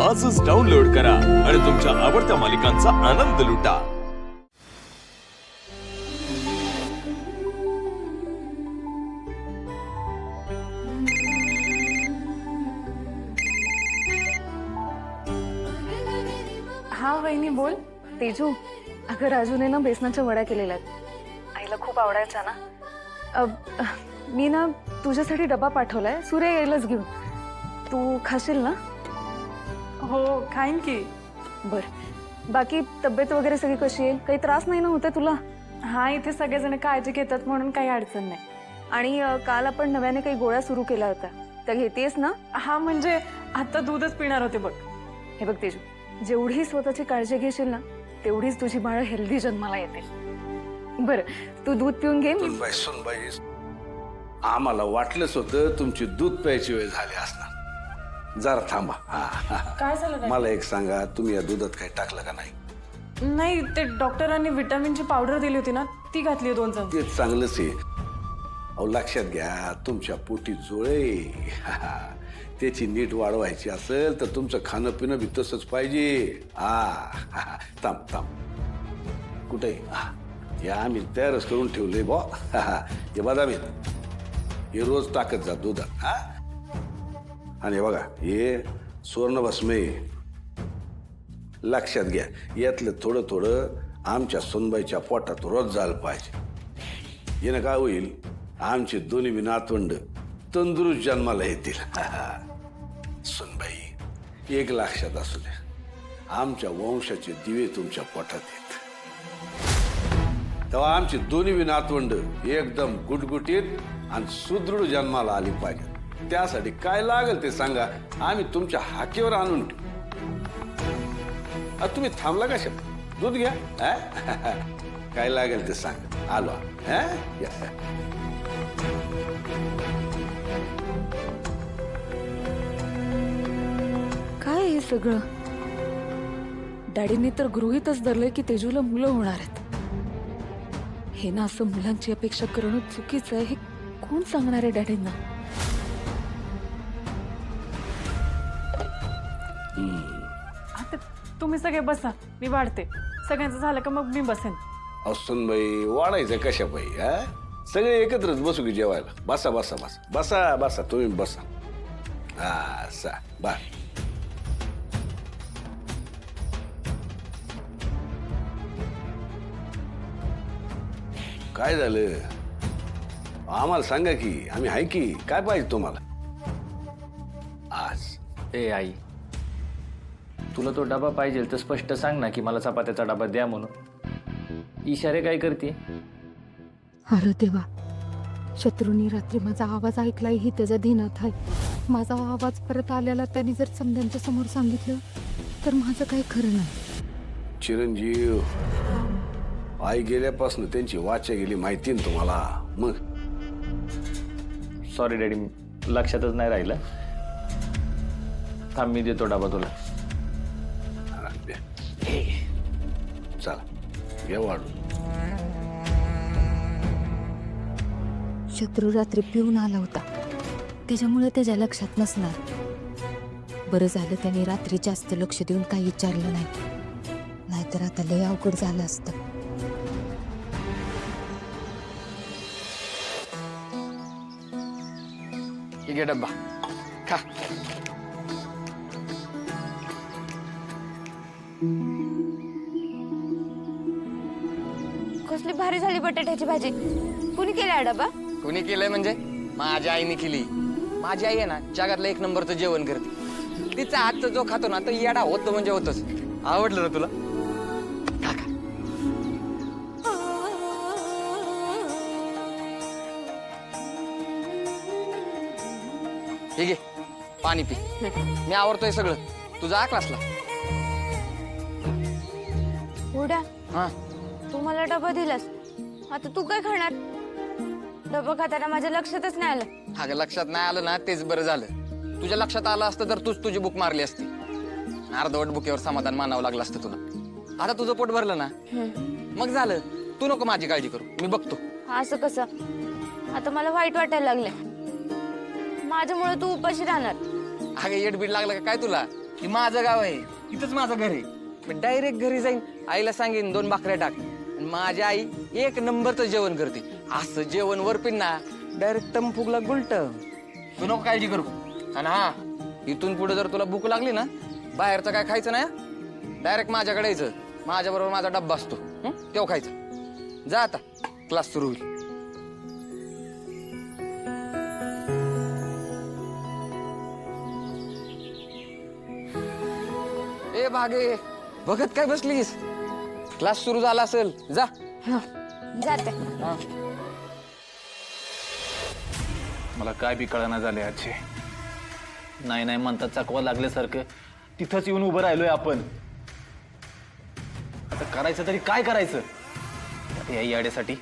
आजच डाउनलोड करा आणि तुमच्या आवडत्या मालिकांचा आनंद लुटा। हा वहिनी बोल। तेजू, अगं राजूने ना बेसनाच्या वड्या केलेल्या आहेत, आईला खूप आवडायच्या ना। मी ना तुझ्यासाठी डबा पाठवलाय, सूर्य यायलाच घेऊन। तू खाशील ना? हो खाईन की। बर, बाकी तब्येत वगैरे सगळी कशी आहे? काही त्रास नाही ना होते तुला? हा, इथे सगळेजण काळजी घेतात म्हणून काही अडचण नाही। आणि काल आपण नव्याने काही गोळ्या सुरू केल्या होत्या, त्या घेतेस ना? हा म्हणजे आता दूधच पिणार होते बघ। हे बघ तेजू, जेवढी स्वतःची काळजी घेशील ना तेवढीच तुझी बाळ हेल्दी जन्माला येतील। बरं, तू दूध पिऊन घे। सुनबाई, आम्हाला वाटलंच होतं तुमची दूध प्यायची वेळ झाली असणार। जरा थांबा। काय झालं? मला एक सांगा, तुम्ही या दुधात काही टाकलं का नाही? नाही, ते डॉक्टरांनी विटामिनची पावडर दिली होती ना, ती घातली 2 चमचे। ते चांगलंच आहे। अहो लक्षात घ्या, तुमच्या पोटी जोळे त्याची नीट वाढवायची असेल तर तुमचं खाणं पिणं बी तसंच पाहिजे। थांब थांब, कुठे या आम्ही तयारच करून ठेवले बॉ। हे बदाम आहेत, हे रोज टाकत जा दुधात। आणि हे बघा, हे सुवर्णभस्म आहे, लक्षात घ्या। यातलं थोडं थोडं आमच्या सुनबाईच्या पोटात रोज झालं पाहिजे। यानं काय होईल, आमचे दोन्ही बी नातवंड तंदुरुस्त जन्माला येतील। सुनबाई, एक लक्षात असू द्या, आमच्या वंशाचे दिवे तुमच्या पोटात आहेत, तेव्हा आमची दोन्ही बी नातवंड एकदम गुटगुटीत आणि सुदृढ जन्माला आली पाहिजे। त्यासाठी काय लागेल ते सांगा, आम्ही तुमच्या हाकेवर आणून ठेवू। तुम्ही थांबला कशा? दूध घ्या। काय लागेल ते सांगा, आलो। काय हे सगळं? डॅडींनी तर गृहीतच धरलंय की तेजूला मुलं होणार आहेत। हे ना असं मुलांची अपेक्षा करणं चुकीचं आहे, हे कोण सांगणार आहे डॅडींना? आता तुम्ही सगळे बसा, मी वाढते। सगळ्यांचं झालं का मग मी बसेन। सुनबाई, वाढायचं कशा पाहिजे? सगळे एकत्रच बसू की जेवायला? बसा बसा बसा बसा बसा, तुम्ही बसा। बा काय झालं? आम्हाला सांगा की, आम्ही आहे की। काय पाहिजे तुम्हाला आज? ए आई, तुला तो डबा पाहिजे तर स्पष्ट सांग ना की मला चपात्याचा डबा द्या म्हणून। इशारे काय करते? अरे देवा, शत्रूंनी रात्री माझा आवाज ऐकलाही त्याच्या धिनात आहे। माझा आवाज परत आल्याला त्यांनी जर समद्यांच्या समोर सांगितलं तर माझं काही खरं नाही। चिरंजीव, आई गेल्यापासून त्यांची वाचा गेली माहिती ना तुम्हाला? मग सॉरी डॅडी, लक्षातच नाही राहिलं। थांब, मी देतो डबा तुला। चला घ्या वाढून। शत्रू रात्री पिऊन आला होता, त्याच्यामुळे त्याच्या लक्षात नसणार। बरं झालं त्याने रात्री जास्त लक्ष देऊन काही विचारलं नाही, नाहीतर आता लय अवघड झालं असतं। ठीक आहे, डब्बा खा। कसली भारी झाली बटाट्याची भाजी। कुणी केला डबा? कोणी केलंय म्हणजे? माझ्या आईने केली। माझी आई आहे ना, जगातलं 1 नंबरचं जेवण करते। तिचा हातचा जो खातो ना, तो येडा होतो म्हणजे होतच। आवडलं ना तुला? खा खा। ठीक आहे, पाणी पी। मी आवडतोय सगळं, तुझा क्लासला। उड्या, हा, तू मला डबा दिलास, आता तू काय खाणार? डबा खाताना माझ्या लक्षातच नाही आलं। अगं लक्षात नाही आलं ना, तेच बरं झालं। तुझ्या लक्षात आलं असतं तर तूच तुझी बुक मारली असती। अर्धवट बुकेवर समाधान मानावं लागलं असतं तुला। आता तुझं पोट भरलं ना, मग झालं। तू नको माझी काळजी करू, मी बघतो। असं कसं? आता मला वाईट वाटायला लागले, माझ्यामुळे तू उपाशी राहणार। अगं येडबीड लागलं का काय तुला? हे माझं गाव आहे, इथंच माझं घर आहे. मी डायरेक्ट घरी जाईन, आईला सांगेन 2 भाकऱ्या टाक. आणि माझी आई 1 नंबरचं जेवण करते. असं जेवण वरपिन ना डायरेक्ट तमफुगला गुलट. तू नको काळजी करू. आणि हा, इथून पुढे जर तुला भूक लागली ना, बाहेरचं काय खायचं नाही, डायरेक्ट माझ्याकडे यायचं. माझ्याबरोबर माझा डब्बा असतो, तेव्हा खायचं. जा आता, क्लास सुरू होईल. ए भागे, बघत काय बसलीस? क्लास सुरू झाला असेल, जा. जाते. मला काय बी कळना झाले आजचे. नाही नाही म्हणतात चकवा लागल्यासारखं तिथंच येऊन उभं राहिलोय आपण. आता करायचं तरी काय करायचं? आता या याड्यासाठी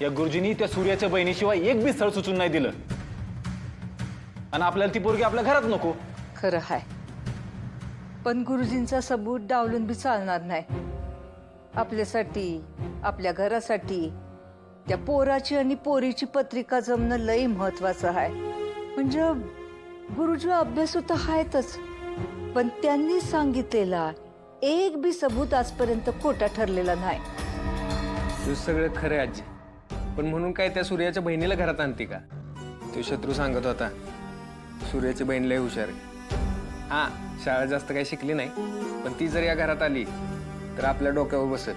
या गुरुजींनी त्या सूर्याच्या बहिणीशिवाय एक बी स्थळ सुचून नाही दिलं. आणि आपल्याला ती पोरगी आपल्या घरात नको. खरं हाय, पण गुरुजींचा सबूत डावलून बी चालणार नाही. आपल्यासाठी, आपल्या घरासाठी त्या पोराची आणि पोरीची पत्रिका जमणं लई महत्वाचं आहे. म्हणजे गुरुजी अभ्यासू तर आहेतच, पण त्यांनी सांगितलेला एक बी सबूत आजपर्यंत खोटा ठरलेला नाही. तू सगळं खरं आहे आजी, पण म्हणून काय त्या सूर्याच्या बहिणीला घरात आणते का? तो शत्रू सांगत होता सूर्याची बहीण लय हुशार आहे. हा, शाळा जास्त काही शिकली नाही, पण ती जर या घरात आली तर आपल्या डोक्यावर बसेल.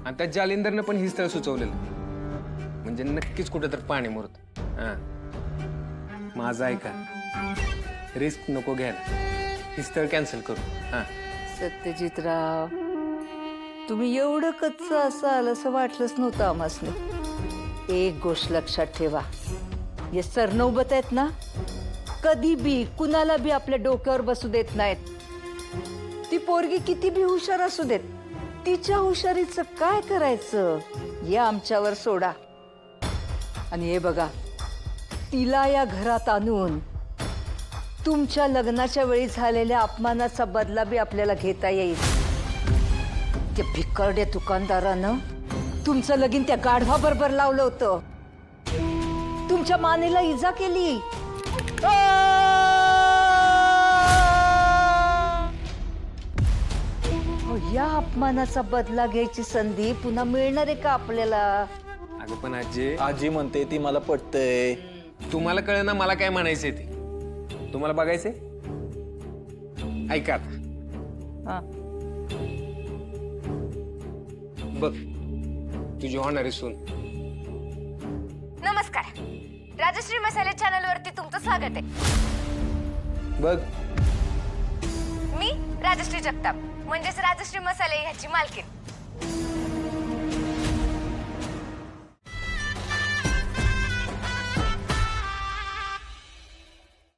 आणि त्या जालिंदरनं पण ही स्थळ सुचवलेलं, म्हणजे नक्कीच कुठं तर पाणी मुरत. हा, माझं ऐका, रिस्क नको घ्यायला, ही स्थळ कॅन्सल करू. हा, सत्यजितराव, तुम्ही एवढं कच्चं असाल असं वाटलंच नव्हतं आम्हासने. एक गोष्ट लक्षात ठेवा, हे सरनौबत आहेत ना, कधी बी कुणाला बी आपल्या डोक्यावर बसू देत नाहीत. ती पोरगी किती बी हुशार असू देत, तिच्या हुशारीचं काय करायचं हे आमच्यावर सोडा. आणि हे बघा, तिला या घरात आणून तुमच्या लग्नाच्या वेळी झालेल्या अपमानाचा बदला बी आपल्याला घेता येईल. त्या भिकारड्या दुकानदारानं तुमचं लगीन त्या गाढवाबरोबर लावलं होतं, तुमच्या मानेला इजा केली. या अपमानाचा बदला घ्यायची संधी पुन्हा मिळणार आहे का आपल्याला? अगं पण आजी, आजी म्हणते ती मला पटतंय. तुम्हाला कळलं ना मला काय म्हणायचंय ते? तुम्हाला बघायचंय? ऐका आता. हा. बघ, तुझी होणारी सून. नमस्कार, राजश्री मसाले चॅनल वरती तुमचं स्वागत आहे. बघ, मी राजश्री जगताप, म्हणजेच राजश्री मसाले ह्याची मालकीण.